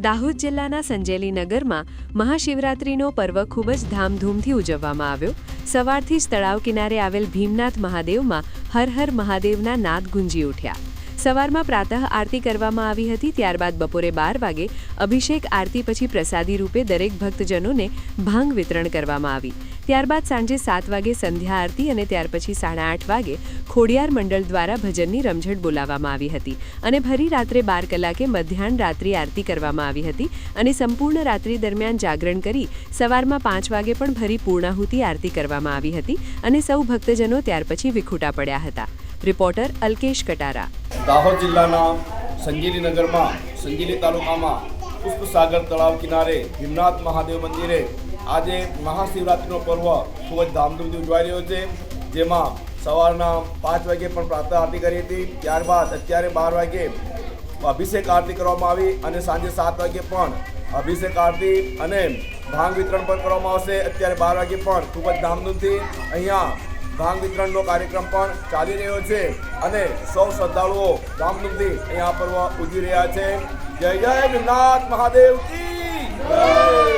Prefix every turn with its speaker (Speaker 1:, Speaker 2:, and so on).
Speaker 1: દાહોદ જિલ્લાના સંજેલી નગરમાં મહાશિવરાત્રિનો પર્વ ખૂબ જ ધામધૂમથી ઉજવવામાં આવ્યો। સવારથી જ તળાવ કિનારે આવેલ ભીમનાથ મહાદેવમાં હર હર મહાદેવના નાદ ગુંજી ઉઠ્યા। સવારમાં પ્રાતઃ આરતી કરવામાં આવી હતી। ત્યારબાદ બપોરે 12 વાગે અભિષેક આરતી પછી પ્રસાદી રૂપે દરેક ભક્તજનોને ભાંગ વિતરણ કરવામાં આવી। ત્યારબાદ સાંજે 7 વાગે સંધ્યા આરતી અને ત્યાર પછી 8:30 વાગે ખોડિયાર મંડળ દ્વારા ભજનની રમઝટ બોલાવવામાં આવી હતી અને ભરી રાત્રે 12 કલાકે મધ્યાહન રાત્રિ આરતી કરવામાં આવી હતી અને સંપૂર્ણ રાત્રિ દરમિયાન જાગરણ કરી સવારમાં 5 વાગે પણ ભરી પૂર્ણાહુતિ આરતી કરવામાં આવી હતી અને સૌ ભક્તજનો ત્યાર પછી વિખૂટા પડ્યા હતા। રિપોર્ટર અલ્કેશ કટારા।
Speaker 2: દાહોદ જિલ્લાના સંજેલી નગરમાં સંજેલી તાલુકામાં પુષ્પસાગર તળાવ કિનારે ભીમનાથ મહાદેવ મંદિરે આજે મહાશિવરાત્રિનો પર્વ ખૂબ જ ધામધૂમથી ઉજવાઈ રહ્યો છે, જેમાં સવારના 5 વાગે પણ પ્રાતઃ આરતી કરી હતી। ત્યારબાદ અત્યારે 12 વાગે અભિષેક આરતી કરવામાં આવી અને સાંજે 7 વાગે પણ અભિષેક આરતી અને ભાંગ વિતરણ પણ કરવામાં આવશે। અત્યારે 12 વાગે પણ ખૂબ જ ધામધૂમથી અહીંયા ભાંગ વિતરણનો કાર્યક્રમ પણ ચાલી રહ્યો છે અને સૌ શ્રદ્ધાળુઓ ધામધૂમથી અહીંયા પર્વ ઉજવી રહ્યા છે। જય જય ભીમનાથ મહાદેવ કી જય।